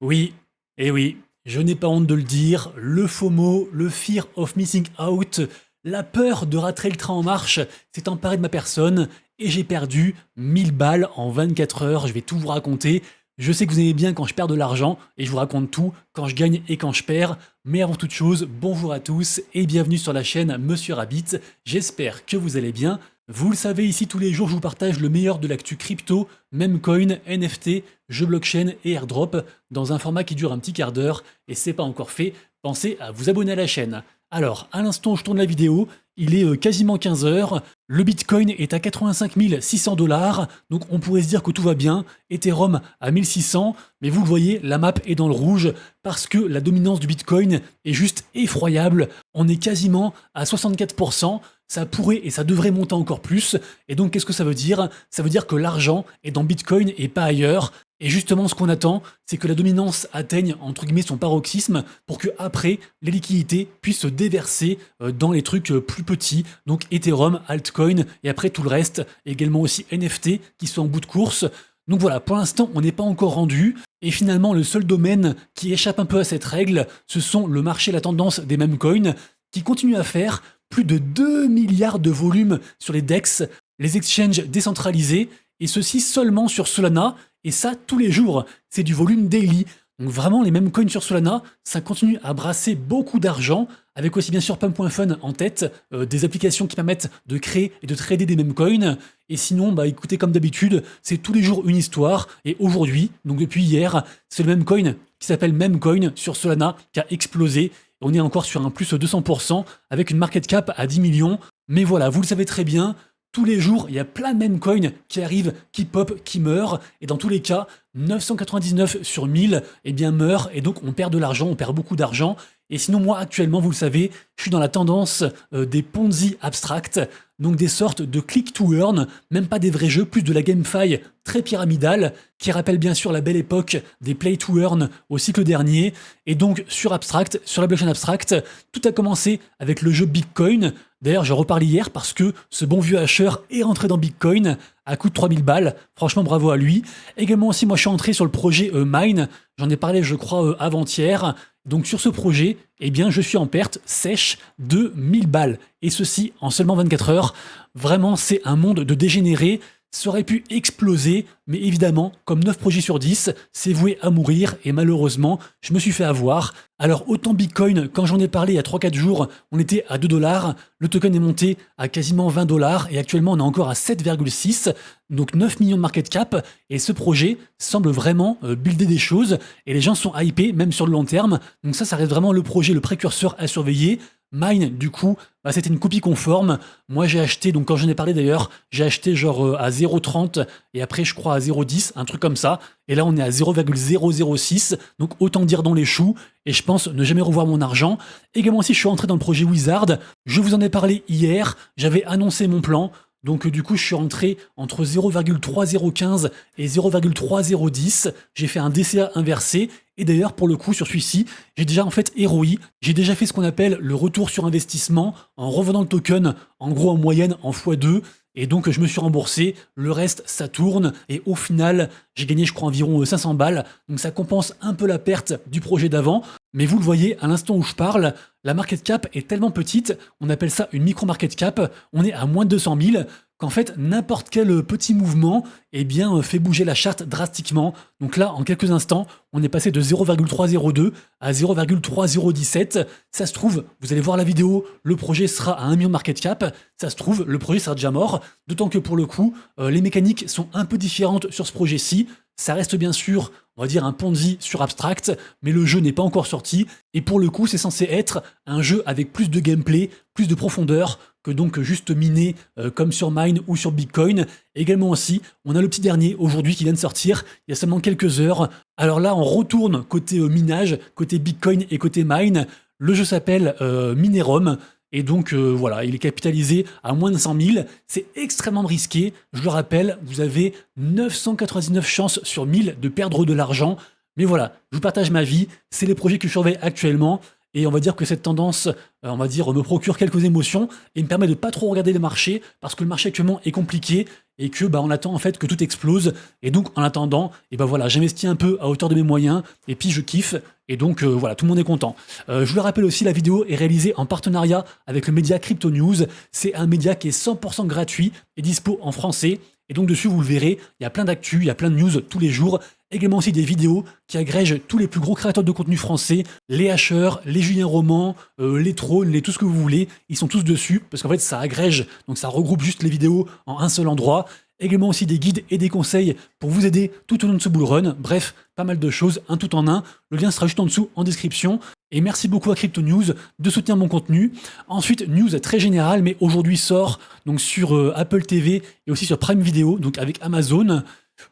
Oui, et oui, je n'ai pas honte de le dire, le FOMO, le Fear of Missing Out, la peur de rater le train en marche s'est emparé de ma personne et j'ai perdu 1000 balles en 24 heures, je vais tout vous raconter. Je sais que vous aimez bien quand je perds de l'argent et je vous raconte tout, quand je gagne et quand je perds. Mais avant toute chose, bonjour à tous et bienvenue sur la chaîne Monsieur Rabbit. J'espère que vous allez bien. Vous le savez, ici tous les jours, je vous partage le meilleur de l'actu crypto, memecoin, NFT, jeux blockchain et airdrop dans un format qui dure un petit quart d'heure. Et si c'est pas encore fait, pensez à vous abonner à la chaîne. Alors, à l'instant où je tourne la vidéo, il est quasiment 15 heures. Le Bitcoin est à 85 600 $, donc on pourrait se dire que tout va bien. Ethereum à 1600, mais vous le voyez, la map est dans le rouge parce que la dominance du Bitcoin est juste effroyable. On est quasiment à 64%. Ça pourrait et ça devrait monter encore plus. Et donc, qu'est-ce que ça veut dire? Ça veut dire que l'argent est dans Bitcoin et pas ailleurs. Et justement, ce qu'on attend, c'est que la dominance atteigne, entre guillemets, son paroxysme pour que après les liquidités puissent se déverser dans les trucs plus petits. Donc, Ethereum, altcoin et après tout le reste. Également aussi NFT qui sont en bout de course. Donc voilà, pour l'instant, on n'est pas encore rendu. Et finalement, le seul domaine qui échappe un peu à cette règle, ce sont le marché, la tendance des mêmes coins qui continue à faire plus de 2 milliards de volume sur les DEX, les exchanges décentralisés, et ceci seulement sur Solana, et ça tous les jours. C'est du volume daily. Donc vraiment, les mêmes coins sur Solana, ça continue à brasser beaucoup d'argent, avec aussi bien sûr Pump.fun en tête, des applications qui permettent de créer et de trader des mêmes coins. Et sinon, bah écoutez, comme d'habitude, c'est tous les jours une histoire, et aujourd'hui, donc depuis hier, c'est le même coin qui s'appelle Memecoin sur Solana qui a explosé. On est encore sur un plus 200% avec une market cap à 10 millions. Mais voilà, vous le savez très bien, tous les jours, il y a plein de meme coins qui arrivent, qui pop, qui meurent. Et dans tous les cas, 999 sur 1000 eh bien, meurent. Et donc, on perd de l'argent, on perd beaucoup d'argent. Et sinon, moi, actuellement, vous le savez, je suis dans la tendance des Ponzi abstracts. Donc des sortes de click to earn, même pas des vrais jeux, plus de la GameFi très pyramidale, qui rappelle bien sûr la belle époque des play to earn au cycle dernier. Et donc sur Abstract, sur la blockchain Abstract, tout a commencé avec le jeu Bitcoin. D'ailleurs, je reparle hier parce que ce bon vieux hasher est rentré dans Bitcoin à coût de 3000 balles. Franchement, bravo à lui. Également aussi, moi, je suis entré sur le projet Mine. J'en ai parlé, je crois, avant-hier. Donc sur ce projet, eh bien, je suis en perte sèche de 1000 balles. Et ceci en seulement 24 heures. Vraiment, c'est un monde de dégénérés. Ça aurait pu exploser, mais évidemment, comme 9 projets sur 10, c'est voué à mourir, et malheureusement, je me suis fait avoir. Alors autant Bitcoin, quand j'en ai parlé il y a 3-4 jours, on était à 2 $, le token est monté à quasiment 20 $, et actuellement on est encore à 7,6, donc 9 millions de market cap, et ce projet semble vraiment builder des choses, et les gens sont hypés, même sur le long terme, donc ça reste vraiment le projet, le précurseur à surveiller. Mine, du coup, bah, c'était une copie conforme. Moi, j'ai acheté, donc quand j'en ai parlé d'ailleurs, j'ai acheté genre à 0,30 et après, je crois, à 0,10, un truc comme ça. Et là, on est à 0,006, donc autant dire dans les choux. Et je pense ne jamais revoir mon argent. Également aussi, je suis entré dans le projet Wizard. Je vous en ai parlé hier. J'avais annoncé mon plan. Donc du coup, je suis rentré entre 0,3015 et 0,3010. J'ai fait un DCA inversé. Et d'ailleurs, pour le coup, sur celui-ci, j'ai déjà en fait ROI. J'ai déjà fait ce qu'on appelle le retour sur investissement en revendant le token, en gros en moyenne en x2. Et donc, je me suis remboursé. Le reste, ça tourne. Et au final, j'ai gagné, je crois, environ 500 balles. Donc, ça compense un peu la perte du projet d'avant. Mais vous le voyez, à l'instant où je parle, la market cap est tellement petite, on appelle ça une micro market cap, on est à moins de 200 000, qu'en fait, n'importe quel petit mouvement eh bien, fait bouger la charte drastiquement. Donc là, en quelques instants, on est passé de 0,302 à 0,3017. Ça se trouve, vous allez voir la vidéo, le projet sera à 1 million de market cap. Ça se trouve, le projet sera déjà mort. D'autant que pour le coup, les mécaniques sont un peu différentes sur ce projet-ci. Ça reste bien sûr, on va dire, un Ponzi sur Abstract, mais le jeu n'est pas encore sorti. Et pour le coup, c'est censé être un jeu avec plus de gameplay, plus de profondeur, que donc juste miner comme sur Mine ou sur Bitcoin. Également aussi, on a le petit dernier aujourd'hui qui vient de sortir, il y a seulement quelques heures. Alors là, on retourne côté minage, côté Bitcoin et côté Mine. Le jeu s'appelle Minerum. Et donc voilà, il est capitalisé à moins de 100 000. C'est extrêmement risqué. Je le rappelle, vous avez 999 chances sur 1000 de perdre de l'argent. Mais voilà, je vous partage ma vie. C'est les projets que je surveille actuellement. et on va dire que cette tendance, on va dire, me procure quelques émotions et me permet de pas trop regarder le marché parce que le marché actuellement est compliqué et que on attend en fait que tout explose. Et donc en attendant, et voilà, j'investis un peu à hauteur de mes moyens et puis je kiffe. Et donc voilà, tout le monde est content. Je vous le rappelle aussi, la vidéo est réalisée en partenariat avec le média Crypto News. C'est un média qui est 100% gratuit et dispo en français. Et donc dessus, vous le verrez, il y a plein d'actu, il y a plein de news tous les jours. Également aussi des vidéos qui agrègent tous les plus gros créateurs de contenu français, les hacheurs, les Julien Roman, les trônes, tout ce que vous voulez. Ils sont tous dessus parce qu'en fait ça agrège, donc ça regroupe juste les vidéos en un seul endroit. Également aussi des guides et des conseils pour vous aider tout au long de ce bull run. Bref, pas mal de choses, un tout en un. Le lien sera juste en dessous en description. Et merci beaucoup à Crypto News de soutenir mon contenu. Ensuite, news très générale, mais aujourd'hui sort donc sur Apple TV et aussi sur Prime Video, donc avec Amazon,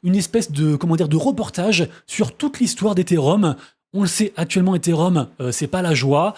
une espèce de, de reportage sur toute l'histoire d'Ethereum. On le sait, actuellement, Ethereum, c'est pas la joie.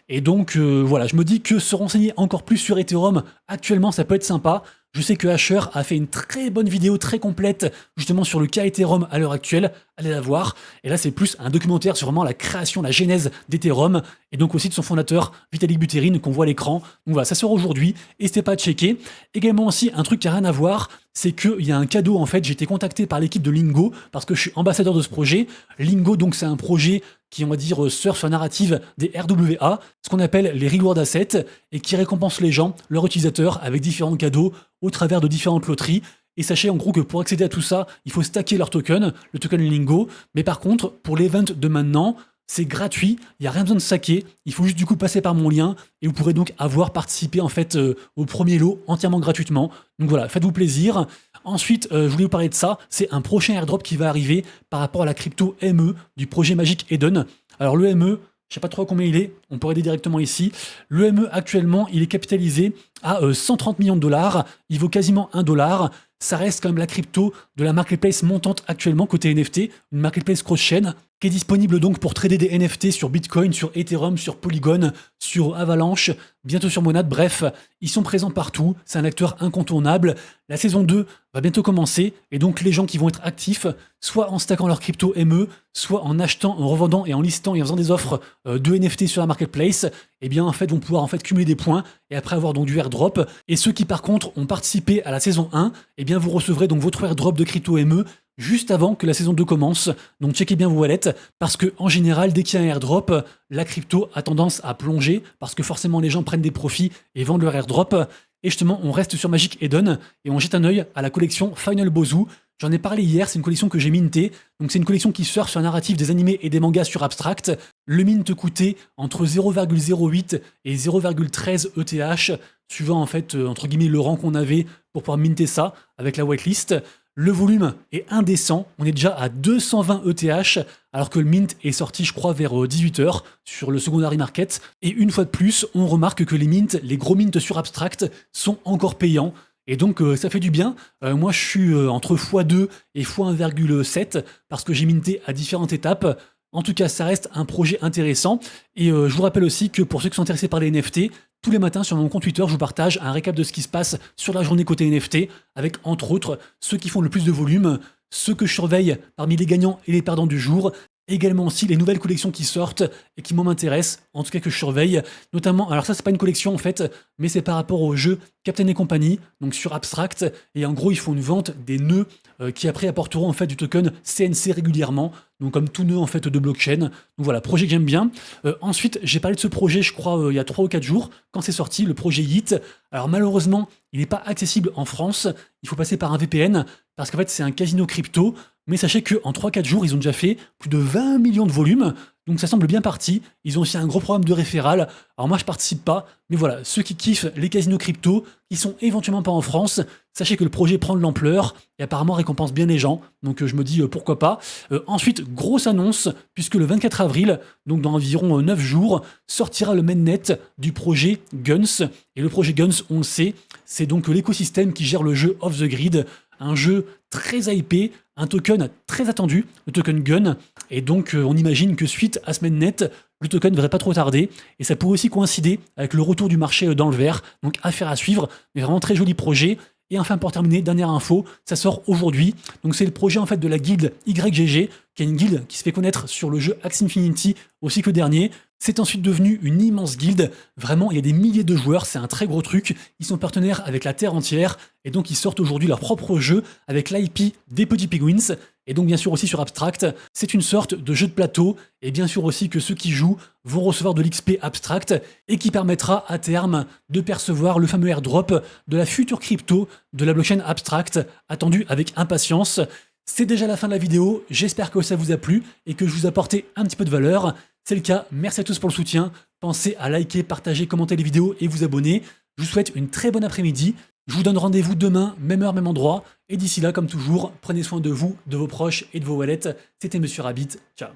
Et donc, voilà, je me dis que se renseigner encore plus sur Ethereum, actuellement, ça peut être sympa. Je sais que Asher a fait une très bonne vidéo, très complète, justement sur le cas Ethereum à l'heure actuelle. Allez la voir. Et là, c'est plus un documentaire sur vraiment la création, la genèse d'Ethereum, et donc aussi de son fondateur, Vitalik Buterin, qu'on voit à l'écran. Donc voilà, ça sort aujourd'hui, n'hésitez pas à checker. Également aussi, un truc qui n'a rien à voir, c'est qu'il y a un cadeau, en fait, j'ai été contacté par l'équipe de Lingo, parce que je suis ambassadeur de ce projet. Lingo, donc, c'est un projet qui, on va dire, surfe sur la narrative des RWA, ce qu'on appelle les reward assets, et qui récompense les gens, leurs utilisateurs, avec différents cadeaux, au travers de différentes loteries. Et sachez en gros que pour accéder à tout ça, il faut stacker leur token, le token Lingo. Mais par contre, pour l'event de maintenant, c'est gratuit, il n'y a rien besoin de stacker, il faut juste du coup passer par mon lien et vous pourrez donc participé en fait au premier lot entièrement gratuitement. Donc voilà, faites-vous plaisir. Ensuite, je voulais vous parler de ça, c'est un prochain airdrop qui va arriver par rapport à la crypto ME du projet Magic Eden. Alors le ME, je sais pas trop combien il est, on peut aider directement ici. Le ME actuellement, il est capitalisé à 130 millions de dollars, il vaut quasiment 1 dollar. Ça reste quand même la crypto de la marketplace montante actuellement côté NFT, une marketplace cross-chain qui est disponible donc pour trader des NFT sur Bitcoin, sur Ethereum, sur Polygon, sur Avalanche, bientôt sur Monad. Bref, ils sont présents partout, c'est un acteur incontournable. La saison 2 va bientôt commencer et donc les gens qui vont être actifs, soit en stackant leur crypto ME, soit en achetant, en revendant et en listant et en faisant des offres de NFT sur la marketplace, eh bien en fait vont pouvoir en fait cumuler des points et après avoir donc du airdrop. Et ceux qui par contre ont participé à la saison 1, eh bien vous recevrez donc votre airdrop de crypto ME juste avant que la saison 2 commence. Donc checkez bien vos wallets parce que en général dès qu'il y a un airdrop, la crypto a tendance à plonger parce que forcément les gens prennent des profits et vendent leur airdrop. Et justement, on reste sur Magic Eden et on jette un œil à la collection Final Bozu. J'en ai parlé hier, c'est une collection que j'ai mintée. Donc c'est une collection qui surfe sur un narratif des animés et des mangas sur Abstract. Le mint coûtait entre 0,08 et 0,13 ETH, suivant en fait entre guillemets le rang qu'on avait pour pouvoir minter ça avec la whitelist. Le volume est indécent, on est déjà à 220 ETH, alors que le mint est sorti, je crois, vers 18h sur le secondary market. Et une fois de plus, on remarque que les mints, les gros mints sur Abstract, sont encore payants. Et donc, ça fait du bien. Moi, je suis entre x2 et x1,7 parce que j'ai minté à différentes étapes. En tout cas, ça reste un projet intéressant. Et je vous rappelle aussi que pour ceux qui sont intéressés par les NFT, tous les matins sur mon compte Twitter, je vous partage un récap de ce qui se passe sur la journée côté NFT, avec entre autres ceux qui font le plus de volume, ceux que je surveille parmi les gagnants et les perdants du jour, également aussi les nouvelles collections qui sortent et qui moi m'intéressent, en tout cas que je surveille, notamment, alors ça c'est pas une collection en fait, mais c'est par rapport au jeu Captain et compagnie, donc sur Abstract, et en gros ils font une vente des nœuds qui après apporteront en fait du token CNC régulièrement, donc comme tout nœud en fait de blockchain. Donc voilà, projet que j'aime bien. Ensuite, j'ai parlé de ce projet, je crois, il y a 3 ou 4 jours, quand c'est sorti, le projet Yeet. Alors malheureusement, il n'est pas accessible en France, il faut passer par un VPN, parce qu'en fait c'est un casino crypto, mais sachez qu'en 3-4 jours, ils ont déjà fait plus de 20 millions de volumes, donc ça semble bien parti. Ils ont aussi un gros programme de référal. Alors moi, je participe pas, mais voilà, ceux qui kiffent les casinos crypto, qui sont éventuellement pas en France, sachez que le projet prend de l'ampleur et apparemment récompense bien les gens. Donc je me dis pourquoi pas. Ensuite, grosse annonce, puisque le 24 avril, donc dans environ 9 jours, sortira le mainnet du projet Guns. Et le projet Guns, on le sait, c'est donc l'écosystème qui gère le jeu Off the Grid, un jeu très hypé, un token très attendu, le token Gun, et donc on imagine que suite à ce mainnet, le token ne devrait pas trop tarder, et ça pourrait aussi coïncider avec le retour du marché dans le vert, donc affaire à suivre, mais vraiment très joli projet. Et enfin, pour terminer, dernière info, ça sort aujourd'hui. Donc c'est le projet en fait de la guilde YGG, qui est une guilde qui se fait connaître sur le jeu Axie Infinity au cycle dernier. C'est ensuite devenu une immense guilde. Vraiment, il y a des milliers de joueurs, c'est un très gros truc. Ils sont partenaires avec la Terre entière, et donc ils sortent aujourd'hui leur propre jeu avec l'IP des Petits Penguins, et donc bien sûr aussi sur Abstract. C'est une sorte de jeu de plateau, et bien sûr aussi que ceux qui jouent vont recevoir de l'XP Abstract, et qui permettra à terme de percevoir le fameux airdrop de la future crypto de la blockchain Abstract, attendu avec impatience. C'est déjà la fin de la vidéo, j'espère que ça vous a plu et que je vous ai apporté un petit peu de valeur. C'est le cas, merci à tous pour le soutien. Pensez à liker, partager, commenter les vidéos et vous abonner. Je vous souhaite une très bonne après-midi. Je vous donne rendez-vous demain, même heure, même endroit. Et d'ici là, comme toujours, prenez soin de vous, de vos proches et de vos wallets. C'était Monsieur Rabbit. Ciao.